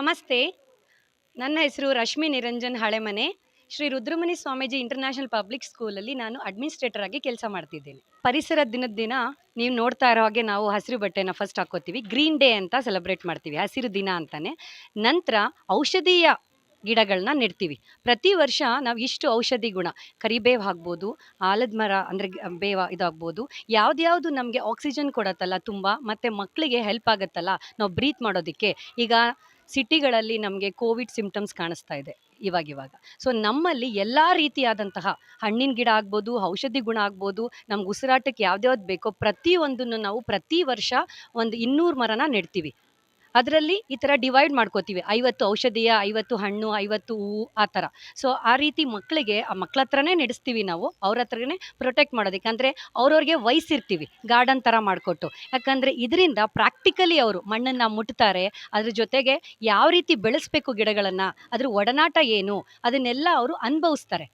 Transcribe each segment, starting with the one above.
ನಮಸ್ತೆ. ನನ್ನ ಹೆಸರು ರಶ್ಮಿ ನಿರಂಜನ್ ಹಳೆಮನೆ. ಶ್ರೀ ರುದ್ರಮುನಿ ಸ್ವಾಮೀಜಿ ಇಂಟರ್ನ್ಯಾಷನಲ್ ಪಬ್ಲಿಕ್ ಸ್ಕೂಲಲ್ಲಿ ನಾನು ಅಡ್ಮಿನಿಸ್ಟ್ರೇಟರ್ ಆಗಿ ಕೆಲಸ ಮಾಡ್ತಿದ್ದೇನೆ. ಪರಿಸರ ದಿನದ ದಿನ ನೀವು ನೋಡ್ತಾ ಇರೋ ಹಾಗೆ ನಾವು ಹಸಿರು ಬಟ್ಟೆನ ಫಸ್ಟ್ ಹಾಕೋತೀವಿ. ಗ್ರೀನ್ ಡೇ ಅಂತ ಸೆಲೆಬ್ರೇಟ್ ಮಾಡ್ತೀವಿ, ಹಸಿರು ದಿನ ಅಂತಾನೆ. ನಂತರ ಔಷಧೀಯ ಗಿಡಗಳನ್ನ ನೆಡ್ತೀವಿ. ಪ್ರತಿ ವರ್ಷ ನಾವು ಇಷ್ಟು ಔಷಧಿ ಗುಣ, ಕರಿಬೇವು ಆಗ್ಬೋದು, ಆಲದ ಮರ ಅಂದರೆ ಬೇವ ಇದಾಗ್ಬೋದು, ಯಾವ್ದ್ಯಾವುದು ನಮಗೆ ಆಕ್ಸಿಜನ್ ಕೊಡತ್ತಲ್ಲ ತುಂಬ, ಮತ್ತು ಮಕ್ಕಳಿಗೆ ಹೆಲ್ಪ್ ಆಗುತ್ತಲ್ಲ ನಾವು ಬ್ರೀತ್ ಮಾಡೋದಕ್ಕೆ. ಈಗ ಸಿಟಿಗಳಲ್ಲಿ ನಮಗೆ ಕೋವಿಡ್ ಸಿಂಪ್ಟಮ್ಸ್ ಕಾಣಿಸ್ತಾ ಇದೆ ಇವಾಗಿವಾಗ. ಸೊ ನಮ್ಮಲ್ಲಿ ಎಲ್ಲ ರೀತಿಯಾದಂತಹ ಹಣ್ಣಿನ ಗಿಡ ಆಗ್ಬೋದು, ಔಷಧಿ ಗುಣ ಆಗ್ಬೋದು, ನಮ್ಗೆ ಉಸಿರಾಟಕ್ಕೆ ಯಾವ್ದ್ಯಾವ್ದು ಬೇಕೋ ಪ್ರತಿಯೊಂದನ್ನು ನಾವು ಪ್ರತಿ ವರ್ಷ ಒಂದು 200 ಮರನ ನೆಡ್ತೀವಿ. ಅದರಲ್ಲಿ ಈ ಥರ ಡಿವೈಡ್ ಮಾಡ್ಕೋತೀವಿ, 50 ಔಷಧೀಯ, 50 ಹಣ್ಣು, 50 ಹೂವು, ಆ ಥರ. ಸೊ ಆ ರೀತಿ ಮಕ್ಕಳಿಗೆ ಆ ಮಕ್ಳ ಹತ್ರನೇ ನಡೆಸ್ತೀವಿ ನಾವು, ಅವ್ರ ಹತ್ರನೇ ಪ್ರೊಟೆಕ್ಟ್ ಮಾಡೋದಕ್ಕೆ. ಅಂದರೆ ಅವ್ರವ್ರಿಗೆ ವಹಿಸಿರ್ತೀವಿ ಗಾರ್ಡನ್ ಥರ ಮಾಡಿಕೊಟ್ಟು. ಯಾಕಂದರೆ ಇದರಿಂದ ಪ್ರಾಕ್ಟಿಕಲಿ ಅವರು ಮಣ್ಣನ್ನು ಮುಟ್ತಾರೆ, ಅದ್ರ ಜೊತೆಗೆ ಯಾವ ರೀತಿ ಬೆಳೆಸಬೇಕು ಗಿಡಗಳನ್ನು, ಅದ್ರ ಒಡನಾಟ ಏನು, ಅದನ್ನೆಲ್ಲ ಅವರು ಅನುಭವಿಸ್ತಾರೆ.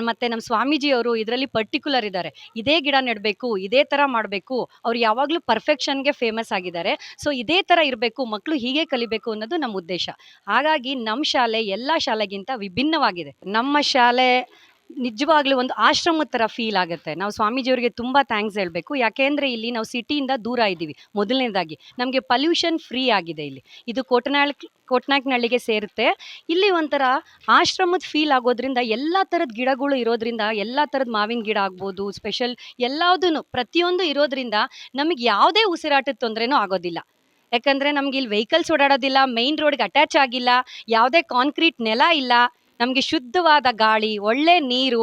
ಮತ್ತು ನಮ್ಮ ಸ್ವಾಮೀಜಿಯವರು ಇದರಲ್ಲಿ ಪರ್ಟಿಕ್ಯುಲರ್ ಇದ್ದಾರೆ. ಇದೇ ಗಿಡ ನೆಡಬೇಕು, ಇದೇ ಥರ ಮಾಡಬೇಕು. ಅವ್ರು ಯಾವಾಗಲೂ ಪರ್ಫೆಕ್ಷನ್ಗೆ ಫೇಮಸ್ ಆಗಿದ್ದಾರೆ. ಸೊ ಇದೇ ಥರ ಇರಬೇಕು, ಮಕ್ಕಳು ಹೀಗೆ ಕಲಿಬೇಕು ಅನ್ನೋದು ನಮ್ಮ ಉದ್ದೇಶ. ಹಾಗಾಗಿ ನಮ್ಮ ಶಾಲೆ ಎಲ್ಲ ಶಾಲೆಗಿಂತ ವಿಭಿನ್ನವಾಗಿದೆ. ನಮ್ಮ ಶಾಲೆ ನಿಜವಾಗ್ಲೂ ಒಂದು ಆಶ್ರಮದ ಥರ ಫೀಲ್ ಆಗುತ್ತೆ. ನಾವು ಸ್ವಾಮೀಜಿಯವರಿಗೆ ತುಂಬ ಥ್ಯಾಂಕ್ಸ್ ಹೇಳಬೇಕು. ಯಾಕೆಂದರೆ ಇಲ್ಲಿ ನಾವು ಸಿಟಿಯಿಂದ ದೂರ ಇದ್ದೀವಿ. ಮೊದಲನೇದಾಗಿ ನಮಗೆ ಪಲ್ಯೂಷನ್ ಫ್ರೀ ಆಗಿದೆ ಇಲ್ಲಿ. ಇದು ಕೋಟ್ನಾಯಕನಹಳ್ಳಿಗೆ ಸೇರುತ್ತೆ. ಇಲ್ಲಿ ಒಂಥರ ಆಶ್ರಮದ ಫೀಲ್ ಆಗೋದ್ರಿಂದ ಎಲ್ಲ ಥರದ ಗಿಡಗಳು ಇರೋದ್ರಿಂದ, ಎಲ್ಲ ಥರದ ಮಾವಿನ ಗಿಡ ಆಗ್ಬೋದು, ಸ್ಪೆಷಲ್ ಎಲ್ಲದೂ ಪ್ರತಿಯೊಂದು ಇರೋದ್ರಿಂದ ನಮಗೆ ಯಾವುದೇ ಉಸಿರಾಟದ ತೊಂದರೆನೂ ಆಗೋದಿಲ್ಲ. ಯಾಕಂದರೆ ನಮ್ಗೆ ಇಲ್ಲಿ ವೆಹಿಕಲ್ಸ್ ಓಡಾಡೋದಿಲ್ಲ, ಮೇಯ್ನ್ ರೋಡ್ಗೆ ಅಟ್ಯಾಚ್ ಆಗಿಲ್ಲ, ಯಾವುದೇ ಕಾಂಕ್ರೀಟ್ ನೆಲ ಇಲ್ಲ. ನಮಗೆ ಶುದ್ಧವಾದ ಗಾಳಿ, ಒಳ್ಳೆ ನೀರು,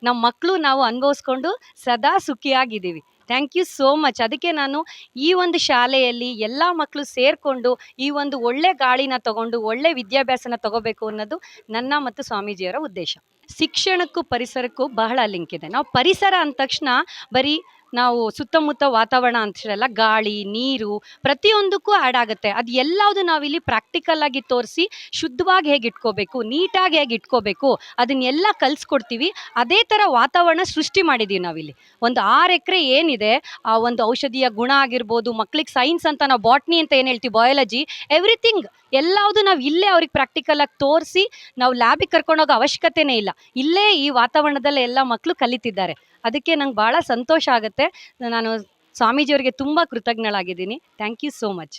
ನಮ್ಮ ಮಕ್ಕಳು ನಾವು ಅನುಭವಿಸ್ಕೊಂಡು ಸದಾ ಸುಖಿಯಾಗಿದ್ದೀವಿ. Thank you so much. ಅದಕ್ಕೆ ನಾನು ಈ ಒಂದು ಶಾಲೆಯಲ್ಲಿ ಎಲ್ಲ ಮಕ್ಕಳು ಸೇರಿಕೊಂಡು ಈ ಒಂದು ಒಳ್ಳೆ ಗಾಳಿನ ತಗೊಂಡು ಒಳ್ಳೆ ವಿದ್ಯಾಭ್ಯಾಸನ ತಗೋಬೇಕು ಅನ್ನೋದು ನನ್ನ ಮತ್ತು ಸ್ವಾಮೀಜಿಯವರ ಉದ್ದೇಶ. ಶಿಕ್ಷಣಕ್ಕೂ ಪರಿಸರಕ್ಕೂ ಬಹಳ ಲಿಂಕ್ ಇದೆ. ನಾವು ಪರಿಸರ ಅಂದ ತಕ್ಷಣ ಬರೀ ನಾವು ಸುತ್ತಮುತ್ತ ವಾತಾವರಣ ಅಂತಲ್ಲ, ಗಾಳಿ, ನೀರು ಪ್ರತಿಯೊಂದಕ್ಕೂ ಆ್ಯಡ್ ಆಗುತ್ತೆ. ಅದು ಎಲ್ಲವುದು ನಾವಿಲ್ಲಿ ಪ್ರಾಕ್ಟಿಕಲ್ ಆಗಿ ತೋರಿಸಿ ಶುದ್ಧವಾಗಿ ಹೇಗೆ ಇಟ್ಕೋಬೇಕು, ನೀಟಾಗಿ ಹೇಗೆ ಇಟ್ಕೋಬೇಕು, ಅದನ್ನೆಲ್ಲ ಕಲಿಸ್ಕೊಡ್ತೀವಿ. ಅದೇ ಥರ ವಾತಾವರಣ ಸೃಷ್ಟಿ ಮಾಡಿದ್ದೀವಿ ನಾವಿಲ್ಲಿ. ಒಂದು 6 ಎಕರೆ ಏನಿದೆ, ಆ ಒಂದು ಔಷಧೀಯ ಗುಣ ಆಗಿರ್ಬೋದು, ಮಕ್ಳಿಗೆ ಸೈನ್ಸ್ ಅಂತ ನಾವು ಬಾಟ್ನಿ ಅಂತ ಏನು ಹೇಳ್ತೀವಿ, ಬಯಾಲಜಿ, ಎವ್ರಿಥಿಂಗ್ ಎಲ್ಲವುದು ನಾವು ಇಲ್ಲೇ ಅವ್ರಿಗೆ ಪ್ರಾಕ್ಟಿಕಲ್ ಆಗಿ ತೋರಿಸಿ, ನಾವು ಲ್ಯಾಬಿಗೆ ಕರ್ಕೊಂಡೋಗೋ ಅವಶ್ಯಕತೆನೇ ಇಲ್ಲ. ಇಲ್ಲೇ ಈ ವಾತಾವರಣದಲ್ಲೇ ಎಲ್ಲ ಮಕ್ಕಳು ಕಲಿತಿದ್ದಾರೆ. ಅದಕ್ಕೆ ನಂಗೆ ಭಾಳ ಸಂತೋಷ ಆಗುತ್ತೆ. ನಾನು ಸ್ವಾಮೀಜಿಯವರಿಗೆ ತುಂಬ ಕೃತಜ್ಞಳಾಗಿದ್ದೀನಿ. Thank you so much.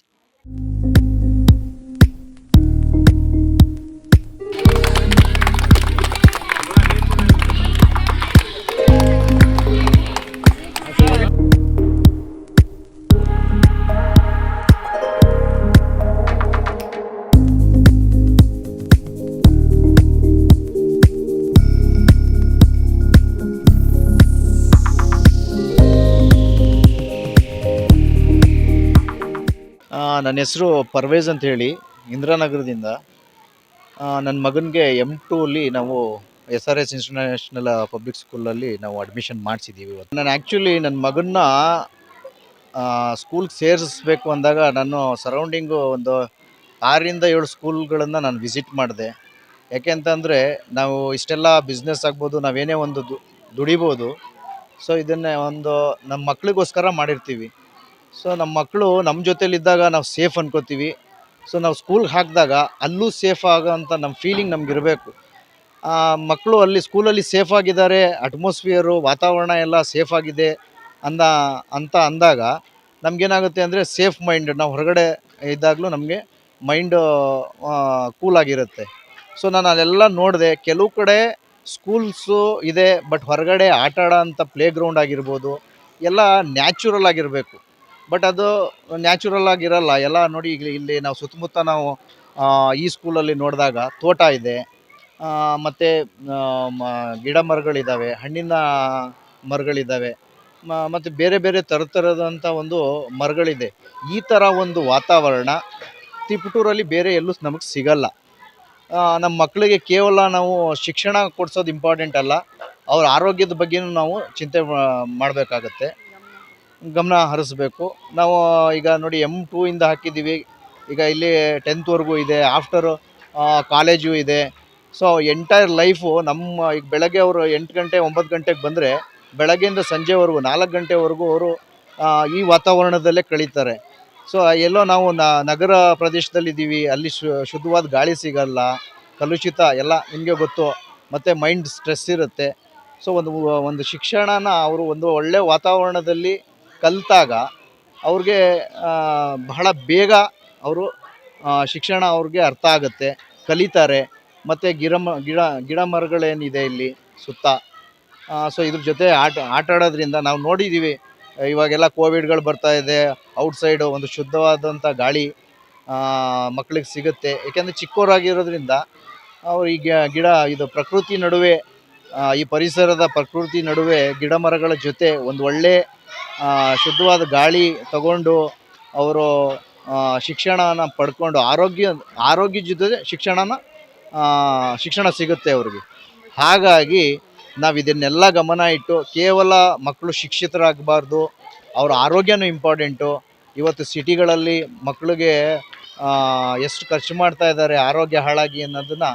ನನ್ನ ಹೆಸರು ಪರ್ವೇಜ್ ಅಂತ ಹೇಳಿ, ಇಂದಿರಾನಗರದಿಂದ. ನನ್ನ ಮಗನಿಗೆ M2 ನಾವು SRS ಇಂಟರ್ನ್ಯಾಷನಲ್ ಪಬ್ಲಿಕ್ ಸ್ಕೂಲಲ್ಲಿ ನಾವು ಅಡ್ಮಿಷನ್ ಮಾಡಿಸಿದ್ದೀವಿ ಇವತ್ತು. ನಾನು ಆ್ಯಕ್ಚುಲಿ ನನ್ನ ಮಗನ್ನ ಸ್ಕೂಲ್ಗೆ ಸೇರಿಸ್ಬೇಕು ಅಂದಾಗ ನಾನು ಸರೌಂಡಿಂಗು ಒಂದು 6ರಿಂದ 7 ಸ್ಕೂಲ್ಗಳನ್ನು ನಾನು ವಿಸಿಟ್ ಮಾಡಿದೆ. ಯಾಕೆ ಅಂತಂದರೆ ನಾವು ಇಷ್ಟೆಲ್ಲ ಬಿಸ್ನೆಸ್ ಆಗ್ಬೋದು, ನಾವೇನೇ ಒಂದು ದುಡಿಬೋದು. ಸೊ ಇದನ್ನೇ ಒಂದು ನಮ್ಮ ಮಕ್ಳಿಗೋಸ್ಕರ ಮಾಡಿರ್ತೀವಿ. ಸೊ ನಮ್ಮ ಮಕ್ಕಳು ನಮ್ಮ ಜೊತೇಲಿದ್ದಾಗ ನಾವು ಸೇಫ್ ಅನ್ಕೋತೀವಿ. ಸೊ ನಾವು ಸ್ಕೂಲ್ಗೆ ಹಾಕಿದಾಗ ಅಲ್ಲೂ ಸೇಫ್ ಆಗೋಂಥ ನಮ್ಮ ಫೀಲಿಂಗ್ ನಮಗಿರಬೇಕು. ಮಕ್ಕಳು ಅಲ್ಲಿ ಸ್ಕೂಲಲ್ಲಿ ಸೇಫ್ ಆಗಿದ್ದಾರೆ, ಅಟ್ಮಾಸ್ಫಿಯರು, ವಾತಾವರಣ ಎಲ್ಲ ಸೇಫ್ ಆಗಿದೆ ಅಂತ ಅಂದಾಗ ನಮಗೇನಾಗುತ್ತೆ ಅಂದರೆ ಸೇಫ್ ಮೈಂಡ್. ನಾವು ಹೊರಗಡೆ ಇದ್ದಾಗಲೂ ನಮಗೆ ಮೈಂಡು ಕೂಲಾಗಿರುತ್ತೆ. ಸೊ ನಾನು ಅಲ್ಲೆಲ್ಲ ನೋಡಿದೆ. ಕೆಲವು ಕಡೆ ಸ್ಕೂಲ್ಸು ಇದೆ, ಬಟ್ ಹೊರಗಡೆ ಆಟ ಆಡೋ ಅಂಥ ಪ್ಲೇ ಗ್ರೌಂಡ್ ಆಗಿರ್ಬೋದು, ಎಲ್ಲ ನ್ಯಾಚುರಲ್ ಆಗಿರಬೇಕು. ಬಟ್ ಅದು ನ್ಯಾಚುರಲ್ ಆಗಿರಲ್ಲ. ಎಲ್ಲ ನೋಡಿ, ಈಗ ಇಲ್ಲಿ ನಾವು ಸುತ್ತಮುತ್ತ ನಾವು ಈ ಸ್ಕೂಲಲ್ಲಿ ನೋಡಿದಾಗ ತೋಟ ಇದೆ, ಮತ್ತು ಗಿಡ ಮರಗಳಿದ್ದಾವೆ, ಹಣ್ಣಿನ ಮರಗಳಿದ್ದಾವೆ, ಮತ್ತು ಬೇರೆ ಬೇರೆ ಥರದಂಥ ಒಂದು ಮರಗಳಿದೆ. ಈ ಥರ ಒಂದು ವಾತಾವರಣ ತಿಪಟೂರಲ್ಲಿ ಬೇರೆ ಎಲ್ಲೂ ನಮಗೆ ಸಿಗಲ್ಲ. ನಮ್ಮ ಮಕ್ಕಳಿಗೆ ಕೇವಲ ನಾವು ಶಿಕ್ಷಣ ಕೊಡಿಸೋದು ಇಂಪಾರ್ಟೆಂಟ್ ಅಲ್ಲ, ಅವ್ರ ಆರೋಗ್ಯದ ಬಗ್ಗೆನೂ ನಾವು ಚಿಂತೆ ಮಾಡಬೇಕಾಗತ್ತೆ, ಗಮನ ಹರಿಸ್ಬೇಕು. ನಾವು ಈಗ ನೋಡಿ M2 ಹಾಕಿದ್ದೀವಿ. ಈಗ ಇಲ್ಲಿ 10th ಇದೆ, ಆಫ್ಟರ್ ಕಾಲೇಜು ಇದೆ. ಸೊ ಎಂಟೈರ್ ಲೈಫು ನಮ್ಮ ಈಗ ಬೆಳಗ್ಗೆ ಅವರು 8 ಗಂಟೆ 9 ಗಂಟೆಗೆ ಬಂದರೆ ಬೆಳಗ್ಗೆಯಿಂದ ಸಂಜೆವರೆಗೂ 4 ಗಂಟೆವರೆಗೂ ಅವರು ಈ ವಾತಾವರಣದಲ್ಲೇ ಕಳೀತಾರೆ. ಸೊ ಎಲ್ಲೋ ನಾವು ನಗರ ಪ್ರದೇಶದಲ್ಲಿದ್ದೀವಿ, ಅಲ್ಲಿ ಶುದ್ಧವಾದ ಗಾಳಿ ಸಿಗಲ್ಲ, ಕಲುಷಿತ ಎಲ್ಲ ನಿಮಗೆ ಗೊತ್ತು, ಮತ್ತು ಮೈಂಡ್ ಸ್ಟ್ರೆಸ್ ಇರುತ್ತೆ. ಸೊ ಒಂದು ಶಿಕ್ಷಣನ ಅವರು ಒಂದು ಒಳ್ಳೆ ವಾತಾವರಣದಲ್ಲಿ ಕಲಿತಾಗ ಅವ್ರಿಗೆ ಬಹಳ ಬೇಗ ಅವರು ಶಿಕ್ಷಣ ಅವ್ರಿಗೆ ಅರ್ಥ ಆಗುತ್ತೆ, ಕಲಿತಾರೆ. ಮತ್ತು ಗಿಡ ಮರಗಳೇನಿದೆ ಇಲ್ಲಿ ಸುತ್ತ, ಸೊ ಇದ್ರ ಜೊತೆ ಆಟ ಆಡೋದ್ರಿಂದ ನಾವು ನೋಡಿದ್ದೀವಿ. ಇವಾಗೆಲ್ಲ ಕೋವಿಡ್ಗಳು ಬರ್ತಾ ಇದೆ, ಔಟ್ಸೈಡು ಒಂದು ಶುದ್ಧವಾದಂಥ ಗಾಳಿ ಮಕ್ಕಳಿಗೆ ಸಿಗುತ್ತೆ. ಏಕೆಂದರೆ ಚಿಕ್ಕವರಾಗಿರೋದ್ರಿಂದ ಅವ್ರು ಈಗ ಇದು ಪ್ರಕೃತಿ ನಡುವೆ, ಈ ಪರಿಸರದ ಪ್ರಕೃತಿ ನಡುವೆ ಗಿಡ ಮರಗಳ ಜೊತೆ ಒಂದು ಒಳ್ಳೆ ಶುದ್ಧವಾದ ಗಾಳಿ ತಗೊಂಡು ಅವರು ಶಿಕ್ಷಣನ ಪಡ್ಕೊಂಡು ಆರೋಗ್ಯ ಜೊತೆ ಶಿಕ್ಷಣ ಸಿಗುತ್ತೆ ಅವ್ರಿಗೆ. ಹಾಗಾಗಿ ನಾವು ಇದನ್ನೆಲ್ಲ ಗಮನ ಇಟ್ಟು ಕೇವಲ ಮಕ್ಕಳು ಶಿಕ್ಷಿತರಾಗಬಾರ್ದು, ಅವ್ರ ಆರೋಗ್ಯನೂ ಇಂಪಾರ್ಟೆಂಟು. ಇವತ್ತು ಸಿಟಿಗಳಲ್ಲಿ ಮಕ್ಕಳಿಗೆ ಎಷ್ಟು ಖರ್ಚು ಮಾಡ್ತಾ ಇದ್ದಾರೆ ಆರೋಗ್ಯ ಹಾಳಾಗಿ ಅನ್ನೋದನ್ನು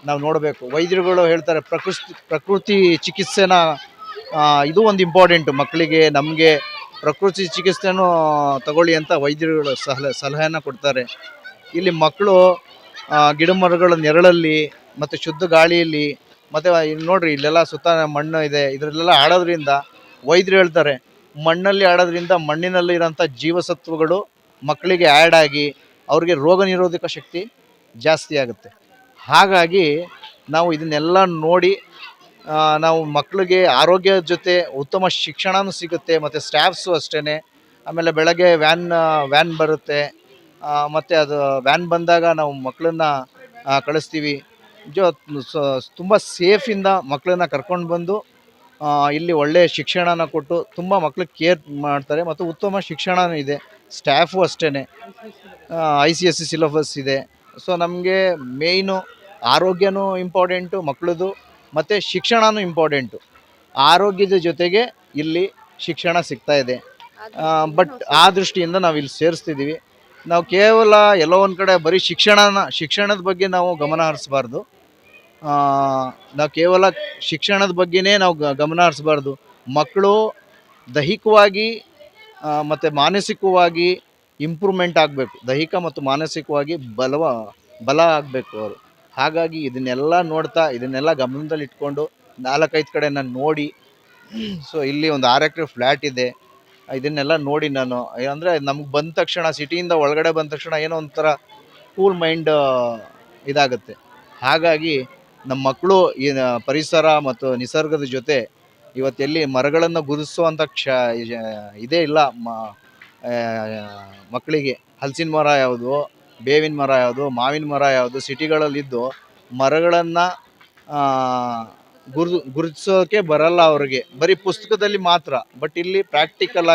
ನಾವು ನೋಡಬೇಕು. ವೈದ್ಯರುಗಳು ಹೇಳ್ತಾರೆ ಪ್ರಕೃತಿ ಚಿಕಿತ್ಸೆನ ಇದು ಒಂದು ಇಂಪಾರ್ಟೆಂಟು ಮಕ್ಕಳಿಗೆ, ನಮಗೆ ಪ್ರಕೃತಿ ಚಿಕಿತ್ಸೆನೂ ತಗೊಳ್ಳಿ ಅಂತ ವೈದ್ಯರುಗಳು ಸಲಹೆಯನ್ನು ಕೊಡ್ತಾರೆ. ಇಲ್ಲಿ ಮಕ್ಕಳು ಗಿಡ ಮರಗಳ ನೆರಳಲ್ಲಿ ಮತ್ತು ಶುದ್ಧ ಗಾಳಿಯಲ್ಲಿ, ಮತ್ತು ಇಲ್ಲಿ ನೋಡ್ರಿ ಇಲ್ಲೆಲ್ಲ ಸುತ್ತ ಮಣ್ಣು ಇದೆ, ಇದರಲ್ಲೆಲ್ಲ ಆಡೋದ್ರಿಂದ ವೈದ್ಯರು ಹೇಳ್ತಾರೆ ಮಣ್ಣಲ್ಲಿ ಆಡೋದ್ರಿಂದ ಮಣ್ಣಿನಲ್ಲಿ ಇರೋಂಥ ಜೀವಸತ್ವಗಳು ಮಕ್ಕಳಿಗೆ ಆ್ಯಡ್ ಆಗಿ ಅವ್ರಿಗೆ ರೋಗ ನಿರೋಧಕ ಶಕ್ತಿ ಜಾಸ್ತಿ ಆಗುತ್ತೆ. ಹಾಗಾಗಿ ನಾವು ಇದನ್ನೆಲ್ಲ ನೋಡಿ ನಾವು ಮಕ್ಕಳಿಗೆ ಆರೋಗ್ಯದ ಜೊತೆ ಉತ್ತಮ ಶಿಕ್ಷಣವೂ ಸಿಗುತ್ತೆ, ಮತ್ತು ಸ್ಟಾಫ್ಸು ಅಷ್ಟೇ. ಆಮೇಲೆ ಬೆಳಗ್ಗೆ ವ್ಯಾನ್ ಬರುತ್ತೆ, ಮತ್ತು ಅದು ವ್ಯಾನ್ ಬಂದಾಗ ನಾವು ಮಕ್ಕಳನ್ನ ಕಳಿಸ್ತೀವಿ. ತುಂಬ ಸೇಫಿಂದ ಮಕ್ಕಳನ್ನ ಕರ್ಕೊಂಡು ಬಂದು ಇಲ್ಲಿ ಒಳ್ಳೆಯ ಶಿಕ್ಷಣನ ಕೊಟ್ಟು ತುಂಬ ಮಕ್ಳಿಗೆ ಕೇರ್ ಮಾಡ್ತಾರೆ, ಮತ್ತು ಉತ್ತಮ ಶಿಕ್ಷಣವೂ ಇದೆ. ಸ್ಟಾಫು ಅಷ್ಟೇ, ICSE ಸಿಲಬಸ್ ಇದೆ. ಸೊ ನಮಗೆ ಮೇಯ್ನು ಆರೋಗ್ಯನೂ ಇಂಪಾರ್ಟೆಂಟು ಮಕ್ಕಳದು, ಮತ್ತು ಶಿಕ್ಷಣವೂ ಇಂಪಾರ್ಟೆಂಟು. ಆರೋಗ್ಯದ ಜೊತೆಗೆ ಇಲ್ಲಿ ಶಿಕ್ಷಣ ಸಿಗ್ತಾ ಇದೆ. ಬಟ್ ಆ ದೃಷ್ಟಿಯಿಂದ ನಾವು ಇಲ್ಲಿ ಸೇರಿಸ್ತಿದ್ದೀವಿ. ನಾವು ಕೇವಲ ಎಲ್ಲೋ ಒಂದು ಕಡೆ ಬರೀ ಶಿಕ್ಷಣದ ಬಗ್ಗೆ ನಾವು ಗಮನ ಹರಿಸ್ಬಾರ್ದು. ನಾವು ಕೇವಲ ಶಿಕ್ಷಣದ ಬಗ್ಗೆನೇ ನಾವು ಗಮನ ಹರಿಸ್ಬಾರ್ದು. ಮಕ್ಕಳು ದೈಹಿಕವಾಗಿ ಮತ್ತು ಮಾನಸಿಕವಾಗಿ ಇಂಪ್ರೂವ್ಮೆಂಟ್ ಆಗಬೇಕು, ದೈಹಿಕ ಮತ್ತು ಮಾನಸಿಕವಾಗಿ ಬಲ ಆಗಬೇಕು ಅವರು. ಹಾಗಾಗಿ ಇದನ್ನೆಲ್ಲ ನೋಡ್ತಾ, ಇದನ್ನೆಲ್ಲ ಗಮನದಲ್ಲಿಟ್ಕೊಂಡು 4-5 ಕಡೆ ನಾನು ನೋಡಿ, ಸೊ ಇಲ್ಲಿ ಒಂದು 6 ಎಕರೆ ಫ್ಲ್ಯಾಟ್ ಇದೆ, ಇದನ್ನೆಲ್ಲ ನೋಡಿ ನಾನು, ಅಂದರೆ ನಮ್ಗೆ ಬಂದ ತಕ್ಷಣ, ಸಿಟಿಯಿಂದ ಒಳಗಡೆ ಬಂದ ತಕ್ಷಣ ಏನೋ ಒಂಥರ ಕೂಲ್ ಮೈಂಡ್ ಇದಾಗುತ್ತೆ. ಹಾಗಾಗಿ ನಮ್ಮ ಮಕ್ಕಳು ಈ ಪರಿಸರ ಮತ್ತು ನಿಸರ್ಗದ ಜೊತೆ ಇವತ್ತೆಲ್ಲಿ ಮರಗಳನ್ನು ಗುರುತಿಸುವಂಥ ಇದೇ ಇಲ್ಲ ಮಕ್ಕಳಿಗೆ. ಹಲಸಿನ ಮರ ಯಾವುದು, ಬೇವಿನ ಮರ ಯಾವುದು, ಮಾವಿನ ಮರ ಯಾವುದು, ಸಿಟಿಗಳಲ್ಲಿದ್ದು ಮರಗಳನ್ನು ಗುರುತಿಸೋಕೆ ಬರಲ್ಲ ಅವ್ರಿಗೆ, ಬರೀ ಪುಸ್ತಕದಲ್ಲಿ ಮಾತ್ರ. ಬಟ್ ಇಲ್ಲಿ ಪ್ರಾಕ್ಟಿಕಲ್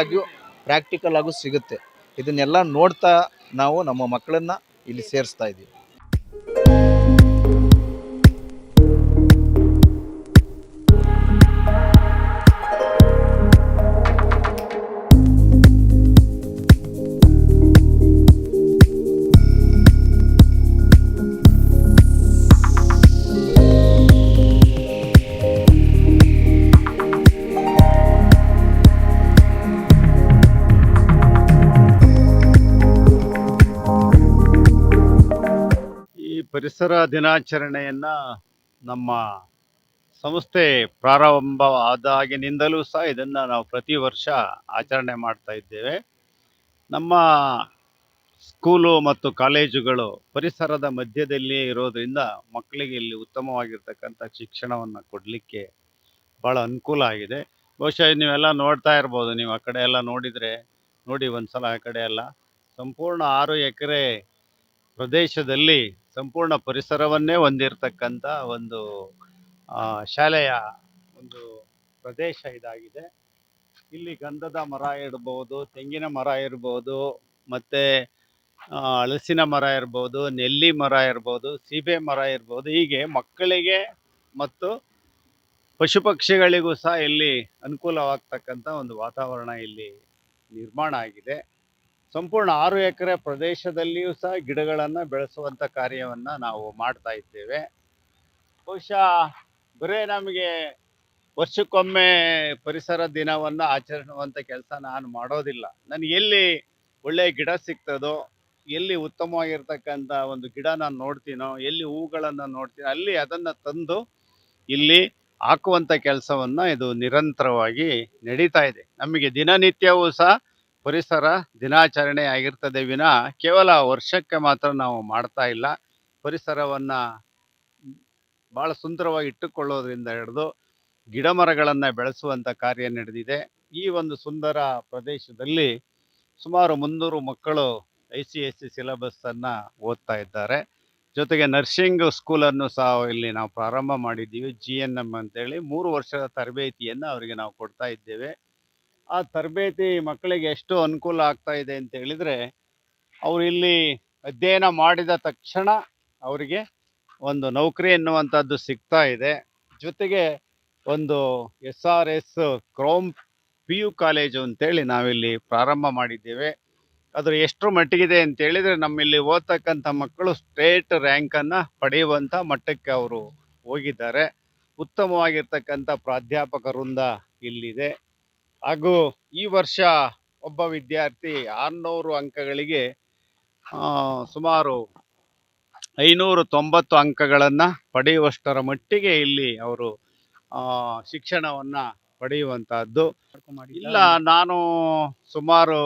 ಆಗು ಸಿಗುತ್ತೆ. ಇದನ್ನೆಲ್ಲ ನೋಡ್ತಾ ನಾವು ನಮ್ಮ ಮಕ್ಕಳನ್ನು ಇಲ್ಲಿ ಸೇರಿಸ್ತಾ ಇದ್ದೀವಿ. ಪರಿಸರ ದಿನಾಚರಣೆಯನ್ನು ನಮ್ಮ ಸಂಸ್ಥೆ ಪ್ರಾರಂಭ ಆದಾಗಿನಿಂದಲೂ ಸಹ ಇದನ್ನು ನಾವು ಪ್ರತಿ ವರ್ಷ ಆಚರಣೆ ಮಾಡ್ತಾ ಇದ್ದೇವೆ. ನಮ್ಮ ಸ್ಕೂಲು ಮತ್ತು ಕಾಲೇಜುಗಳು ಪರಿಸರದ ಮಧ್ಯದಲ್ಲಿ ಇರೋದರಿಂದ ಮಕ್ಕಳಿಗೆ ಇಲ್ಲಿ ಉತ್ತಮವಾಗಿರ್ತಕ್ಕಂಥ ಶಿಕ್ಷಣವನ್ನು ಕೊಡಲಿಕ್ಕೆ ಭಾಳ ಅನುಕೂಲ ಆಗಿದೆ. ಬಹುಶಃ ನೀವೆಲ್ಲ ನೋಡ್ತಾ ಇರ್ಬೋದು, ನೀವು ಆ ಕಡೆ ಎಲ್ಲ ನೋಡಿ ಒಂದು ಸಲ ಆ ಕಡೆ ಎಲ್ಲ ಸಂಪೂರ್ಣ 6 ಎಕರೆ ಪ್ರದೇಶದಲ್ಲಿ ಸಂಪೂರ್ಣ ಪರಿಸರವನ್ನೇ ಹೊಂದಿರತಕ್ಕಂಥ ಒಂದು ಶಾಲೆಯ ಒಂದು ಪ್ರದೇಶ ಇದಾಗಿದೆ. ಇಲ್ಲಿ ಗಂಧದ ಮರ ಇರ್ಬೋದು, ತೆಂಗಿನ ಮರ ಇರ್ಬೋದು, ಮತ್ತು ಹಲಸಿನ ಮರ ಇರ್ಬೋದು, ನೆಲ್ಲಿ ಮರ ಇರ್ಬೋದು, ಸೀಬೆ ಮರ ಇರ್ಬೋದು. ಹೀಗೆ ಮಕ್ಕಳಿಗೆ ಮತ್ತು ಪಶು ಪಕ್ಷಿಗಳಿಗೂ ಸಹ ಇಲ್ಲಿ ಅನುಕೂಲವಾಗ್ತಕ್ಕಂಥ ಒಂದು ವಾತಾವರಣ ಇಲ್ಲಿ ನಿರ್ಮಾಣ ಆಗಿದೆ. ಸಂಪೂರ್ಣ 6 ಎಕರೆ ಪ್ರದೇಶದಲ್ಲಿಯೂ ಸಹ ಗಿಡಗಳನ್ನು ಬೆಳೆಸುವಂಥ ಕಾರ್ಯವನ್ನು ನಾವು ಮಾಡ್ತಾ ಇದ್ದೇವೆ. ಬಹುಶಃ ಬರೇ ನಮಗೆ ವರ್ಷಕ್ಕೊಮ್ಮೆ ಪರಿಸರ ದಿನವನ್ನು ಆಚರಿಸುವಂಥ ಕೆಲಸ ನಾನು ಮಾಡೋದಿಲ್ಲ. ನನಗೆ ಎಲ್ಲಿ ಒಳ್ಳೆಯ ಗಿಡ ಸಿಗ್ತದೋ, ಎಲ್ಲಿ ಉತ್ತಮವಾಗಿರ್ತಕ್ಕಂಥ ಒಂದು ಗಿಡ ನಾನು ನೋಡ್ತೀನೋ, ಎಲ್ಲಿ ಹೂಗಳನ್ನು ನೋಡ್ತೀನೋ ಅಲ್ಲಿ ಅದನ್ನು ತಂದು ಇಲ್ಲಿ ಹಾಕುವಂಥ ಕೆಲಸವನ್ನು ಇದು ನಿರಂತರವಾಗಿ ನಡೀತಾ ಇದೆ. ನಮಗೆ ದಿನನಿತ್ಯವೂ ಸಹ ಪರಿಸರ ದಿನಾಚರಣೆ ಆಗಿರ್ತದೆ ವಿನ ಕೇವಲ ವರ್ಷಕ್ಕೆ ಮಾತ್ರ ನಾವು ಮಾಡ್ತಾ ಇಲ್ಲ. ಪರಿಸರವನ್ನು ಭಾಳ ಸುಂದರವಾಗಿ ಇಟ್ಟುಕೊಳ್ಳೋದ್ರಿಂದ ಹಿಡಿದು ಗಿಡ ಮರಗಳನ್ನು ಬೆಳೆಸುವಂಥ ಕಾರ್ಯ ನಡೆದಿದೆ. ಈ ಒಂದು ಸುಂದರ ಪ್ರದೇಶದಲ್ಲಿ ಸುಮಾರು 300 ಮಕ್ಕಳು ICSC ಸಿಲೆಬಸ್ಸನ್ನು ಓದ್ತಾ ಇದ್ದಾರೆ. ಜೊತೆಗೆ ನರ್ಸಿಂಗ್ ಸ್ಕೂಲನ್ನು ಸಹ ಇಲ್ಲಿ ನಾವು ಪ್ರಾರಂಭ ಮಾಡಿದ್ದೀವಿ. GNM ಅಂತೇಳಿ 3 ವರ್ಷದ ತರಬೇತಿಯನ್ನು ಅವರಿಗೆ ನಾವು ಕೊಡ್ತಾ ಇದ್ದೇವೆ. ಆ ತರಬೇತಿ ಮಕ್ಕಳಿಗೆ ಎಷ್ಟು ಅನುಕೂಲ ಆಗ್ತಾ ಇದೆ ಅಂತ ಹೇಳಿದರೆ, ಅವರು ಇಲ್ಲಿ ಅಧ್ಯಯನ ಮಾಡಿದ ತಕ್ಷಣ ಅವರಿಗೆ ಒಂದು ನೌಕರಿ ಎನ್ನುವಂಥದ್ದು ಸಿಗ್ತಾ ಇದೆ. ಜೊತೆಗೆ ಒಂದು SRS ಕ್ರೌನ್ PU ಕಾಲೇಜು ಅಂತೇಳಿ ನಾವಿಲ್ಲಿ ಪ್ರಾರಂಭ ಮಾಡಿದ್ದೇವೆ. ಅದು ಎಷ್ಟರ ಮಟ್ಟಿಗಿದೆ ಅಂತ ಹೇಳಿದರೆ, ನಮ್ಮಲ್ಲಿ ಓದ್ತಕ್ಕಂಥ ಮಕ್ಕಳು ಸ್ಟೇಟ್ ರ್ಯಾಂಕನ್ನು ಪಡೆಯುವಂಥ ಮಟ್ಟಕ್ಕೆ ಅವರು ಹೋಗಿದ್ದಾರೆ. ಉತ್ತಮವಾಗಿರ್ತಕ್ಕಂಥ ಪ್ರಾಧ್ಯಾಪಕ ವೃಂದ ಇಲ್ಲಿದೆ. ಹಾಗೂ ಈ ವರ್ಷ ಒಬ್ಬ ವಿದ್ಯಾರ್ಥಿ 600 ಅಂಕಗಳಿಗೆ ಸುಮಾರು 590 ಅಂಕಗಳನ್ನು ಪಡೆಯುವಷ್ಟರ ಮಟ್ಟಿಗೆ ಇಲ್ಲಿ ಅವರು ಶಿಕ್ಷಣವನ್ನು ಪಡೆಯುವಂತಹದ್ದು. ಇಲ್ಲ, ನಾನು ಸುಮಾರು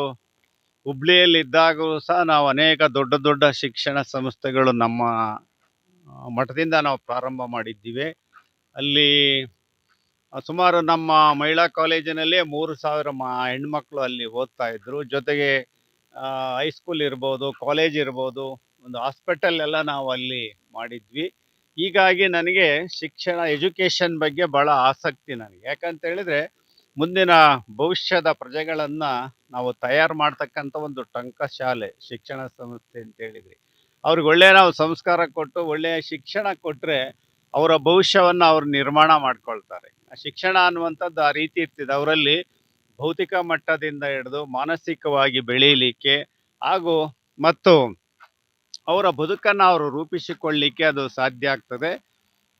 ಹುಬ್ಳಿಯಲ್ಲಿದ್ದಾಗಲೂ ಸಹ ನಾವು ಅನೇಕ ದೊಡ್ಡ ದೊಡ್ಡ ಶಿಕ್ಷಣ ಸಂಸ್ಥೆಗಳು ನಮ್ಮ ಮಠದಿಂದ ನಾವು ಪ್ರಾರಂಭ ಮಾಡಿದ್ದೀವಿ. ಅಲ್ಲಿ ಸುಮಾರು ನಮ್ಮ ಮಹಿಳಾ ಕಾಲೇಜಿನಲ್ಲೇ 3000 ಹೆಣ್ಮಕ್ಳು ಅಲ್ಲಿ ಓದ್ತಾ ಇದ್ರು. ಜೊತೆಗೆ ಹೈಸ್ಕೂಲ್ ಇರ್ಬೋದು, ಕಾಲೇಜ್ ಇರ್ಬೋದು, ಒಂದು ಹಾಸ್ಪಿಟಲ್ ಎಲ್ಲ ನಾವು ಅಲ್ಲಿ ಮಾಡಿದ್ವಿ. ಹೀಗಾಗಿ ನನಗೆ ಶಿಕ್ಷಣ ಎಜುಕೇಷನ್ ಬಗ್ಗೆ ಭಾಳ ಆಸಕ್ತಿ ನನಗೆ. ಯಾಕಂತ ಹೇಳಿದರೆ, ಮುಂದಿನ ಭವಿಷ್ಯದ ಪ್ರಜೆಗಳನ್ನು ನಾವು ತಯಾರು ಮಾಡ್ತಕ್ಕಂಥ ಒಂದು ಟಂಕಶಾಲೆ ಶಿಕ್ಷಣ ಸಂಸ್ಥೆ ಅಂತ ಹೇಳಿದ್ರಿ. ಅವ್ರಿಗೆ ಒಳ್ಳೆಯ ನಾವು ಸಂಸ್ಕಾರ ಕೊಟ್ಟು ಒಳ್ಳೆಯ ಶಿಕ್ಷಣ ಕೊಟ್ಟರೆ ಅವರ ಭವಿಷ್ಯವನ್ನು ಅವರು ನಿರ್ಮಾಣ ಮಾಡ್ಕೊಳ್ತಾರೆ. ಶಿಕ್ಷಣ ಅನ್ನುವಂಥದ್ದು ಆ ರೀತಿ ಇರ್ತಿದೆ. ಅವರಲ್ಲಿ ಭೌತಿಕ ಮಟ್ಟದಿಂದ ಹಿಡಿದು ಮಾನಸಿಕವಾಗಿ ಬೆಳೀಲಿಕ್ಕೆ ಹಾಗೂ ಮತ್ತು ಅವರ ಬದುಕನ್ನು ಅವರು ರೂಪಿಸಿಕೊಳ್ಳಲಿಕ್ಕೆ ಅದು ಸಾಧ್ಯ ಆಗ್ತದೆ.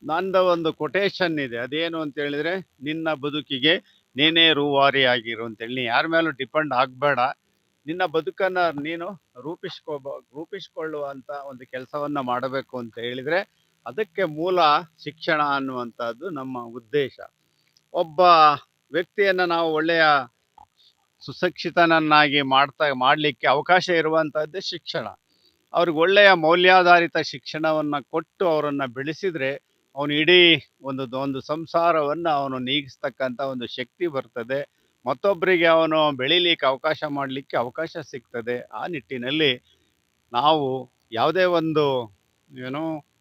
ನಂದು ಒಂದು ಕೊಟೇಶನ್ ಇದೆ, ಅದೇನು ಅಂತ ಹೇಳಿದರೆ, ನಿನ್ನ ಬದುಕಿಗೆ ನೀನೇ ರೂವಾರಿಯಾಗಿರು ಅಂತೇಳಿ. ನೀ ಯಾರ ಮೇಲೂ ಡಿಪೆಂಡ್ ಆಗಬೇಡ, ನಿನ್ನ ಬದುಕನ್ನು ನೀನು ರೂಪಿಸಿಕೊಳ್ಳುವಂಥ ಒಂದು ಕೆಲಸವನ್ನು ಮಾಡಬೇಕು ಅಂತ ಹೇಳಿದರೆ, ಅದಕ್ಕೆ ಮೂಲ ಶಿಕ್ಷಣ ಅನ್ನುವಂಥದ್ದು ನಮ್ಮ ಉದ್ದೇಶ. ಒಬ್ಬ ವ್ಯಕ್ತಿಯನ್ನು ನಾವು ಒಳ್ಳೆಯ ಸುಶಿಕ್ಷಿತನನ್ನಾಗಿ ಮಾಡಲಿಕ್ಕೆ ಅವಕಾಶ ಇರುವಂಥದ್ದೇ ಶಿಕ್ಷಣ. ಅವ್ರಿಗೆ ಒಳ್ಳೆಯ ಮೌಲ್ಯಾಧಾರಿತ ಶಿಕ್ಷಣವನ್ನು ಕೊಟ್ಟು ಅವರನ್ನು ಬೆಳೆಸಿದರೆ ಅವನು ಇಡೀ ಒಂದು ಸಂಸಾರವನ್ನು ಅವನು ನೀಗಿಸ್ತಕ್ಕಂಥ ಒಂದು ಶಕ್ತಿ ಬರ್ತದೆ. ಮತ್ತೊಬ್ಬರಿಗೆ ಅವನು ಬೆಳೀಲಿಕ್ಕೆ ಅವಕಾಶ ಮಾಡಲಿಕ್ಕೆ ಅವಕಾಶ ಸಿಗ್ತದೆ. ಆ ನಿಟ್ಟಿನಲ್ಲಿ ನಾವು ಯಾವುದೇ ಒಂದು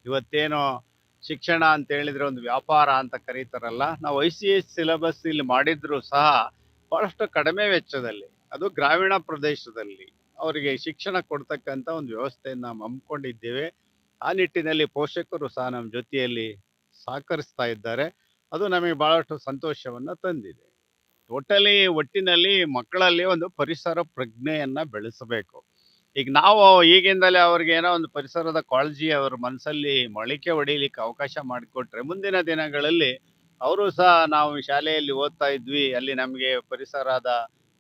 ಇವತ್ತೇನೋ ಶಿಕ್ಷಣ ಅಂತ ಹೇಳಿದರೆ ಒಂದು ವ್ಯಾಪಾರ ಅಂತ ಕರೀತಾರಲ್ಲ, ನಾವು ICS ಸಿಲೆಬಸ್ ಇಲ್ಲಿ ಮಾಡಿದರೂ ಸಹ ಭಾಳಷ್ಟು ಕಡಿಮೆ ವೆಚ್ಚದಲ್ಲಿ, ಅದು ಗ್ರಾಮೀಣ ಪ್ರದೇಶದಲ್ಲಿ ಅವರಿಗೆ ಶಿಕ್ಷಣ ಕೊಡ್ತಕ್ಕಂಥ ಒಂದು ವ್ಯವಸ್ಥೆಯನ್ನು ನಾವು ಹಮ್ಮಿಕೊಂಡಿದ್ದೇವೆ. ಆ ನಿಟ್ಟಿನಲ್ಲಿ ಪೋಷಕರು ಸಹ ನಮ್ಮ ಜೊತೆಯಲ್ಲಿ ಸಹಕರಿಸ್ತಾ ಇದ್ದಾರೆ. ಅದು ನಮಗೆ ಭಾಳಷ್ಟು ಸಂತೋಷವನ್ನು ತಂದಿದೆ. ಒಟ್ಟಿನಲ್ಲಿ ಮಕ್ಕಳಲ್ಲಿ ಒಂದು ಪರಿಸರ ಪ್ರಜ್ಞೆಯನ್ನು ಬೆಳೆಸಬೇಕು. ಈಗ ನಾವು ಈಗಿಂದಲೇ ಅವ್ರಿಗೆ ಏನೋ ಒಂದು ಪರಿಸರದ ಕಾಳಜಿ ಅವ್ರ ಮನಸ್ಸಲ್ಲಿ ಮೊಳಕೆ ಹೊಡಿಲಿಕ್ಕೆ ಅವಕಾಶ ಮಾಡಿಕೊಟ್ರೆ, ಮುಂದಿನ ದಿನಗಳಲ್ಲಿ ಅವರು ಸಹ, ನಾವು ಶಾಲೆಯಲ್ಲಿ ಓದ್ತಾ ಇದ್ವಿ, ಅಲ್ಲಿ ನಮಗೆ ಪರಿಸರದ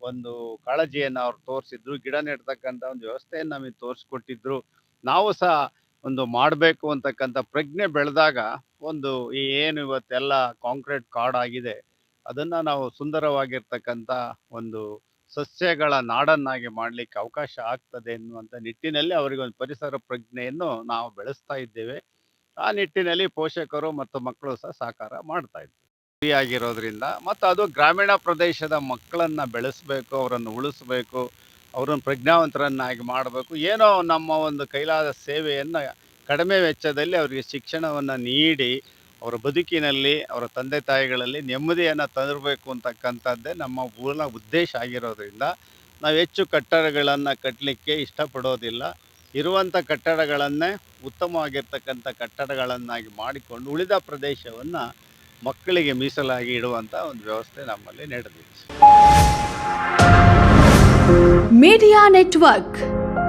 ಒಂದು ಕಾಳಜಿಯನ್ನು ಅವ್ರು ತೋರಿಸಿದ್ರು, ಗಿಡ ನೆಡ್ತಕ್ಕಂಥ ಒಂದು ವ್ಯವಸ್ಥೆಯನ್ನು ನಮಗೆ ತೋರಿಸ್ಕೊಟ್ಟಿದ್ರು. ನಾವು ಸಹ ಒಂದು ಮಾಡಬೇಕು ಅಂತಕ್ಕಂಥ ಪ್ರಜ್ಞೆ ಬೆಳೆದಾಗ ಒಂದು ಏನು ಇವತ್ತೆಲ್ಲ ಕಾಂಕ್ರೀಟ್ ಕಾಡಾಗಿದೆ, ಅದನ್ನು ನಾವು ಸುಂದರವಾಗಿರ್ತಕ್ಕಂಥ ಒಂದು ಸಸ್ಯಗಳ ನಾಡನ್ನಾಗಿ ಮಾಡಲಿಕ್ಕೆ ಅವಕಾಶ ಆಗ್ತದೆ ಎನ್ನುವಂಥ ನಿಟ್ಟಿನಲ್ಲಿ ಅವರಿಗೆ ಒಂದು ಪರಿಸರ ಪ್ರಜ್ಞೆಯನ್ನು ನಾವು ಬೆಳೆಸ್ತಾ ಇದ್ದೇವೆ. ಆ ನಿಟ್ಟಿನಲ್ಲಿ ಪೋಷಕರು ಮತ್ತು ಮಕ್ಕಳು ಸಹ ಸಹಕಾರ ಮಾಡ್ತಾ ಇದ್ದಾರೆ ಆಗಿರೋದ್ರಿಂದ. ಮತ್ತು ಅದು ಗ್ರಾಮೀಣ ಪ್ರದೇಶದ ಮಕ್ಕಳನ್ನು ಬೆಳೆಸಬೇಕು, ಅವರನ್ನು ಉಳಿಸ್ಬೇಕು, ಅವರನ್ನು ಪ್ರಜ್ಞಾವಂತರನ್ನಾಗಿ ಮಾಡಬೇಕು. ಏನೋ ನಮ್ಮ ಒಂದು ಕೈಲಾದ ಸೇವೆಯನ್ನು ಕಡಿಮೆ ವೆಚ್ಚದಲ್ಲಿ ಅವರಿಗೆ ಶಿಕ್ಷಣವನ್ನು ನೀಡಿ ಅವರ ಬದುಕಿನಲ್ಲಿ ಅವರ ತಂದೆ ತಾಯಿಗಳಲ್ಲಿ ನೆಮ್ಮದಿಯನ್ನು ತರಬೇಕು ಅಂತಕ್ಕಂಥದ್ದೇ ನಮ್ಮ ಮೂಲ ಉದ್ದೇಶ ಆಗಿರೋದ್ರಿಂದ ನಾವು ಹೆಚ್ಚು ಕಟ್ಟಡಗಳನ್ನು ಕಟ್ಟಲಿಕ್ಕೆ ಇಷ್ಟಪಡೋದಿಲ್ಲ. ಇರುವಂಥ ಕಟ್ಟಡಗಳನ್ನೇ ಉತ್ತಮವಾಗಿರ್ತಕ್ಕಂಥ ಕಟ್ಟಡಗಳನ್ನಾಗಿ ಮಾಡಿಕೊಂಡು ಉಳಿದ ಪ್ರದೇಶವನ್ನು ಮಕ್ಕಳಿಗೆ ಮೀಸಲಾಗಿ ಇಡುವಂಥ ಒಂದು ವ್ಯವಸ್ಥೆ ನಮ್ಮಲ್ಲಿ ನಡೆದಿದೆ. Media network.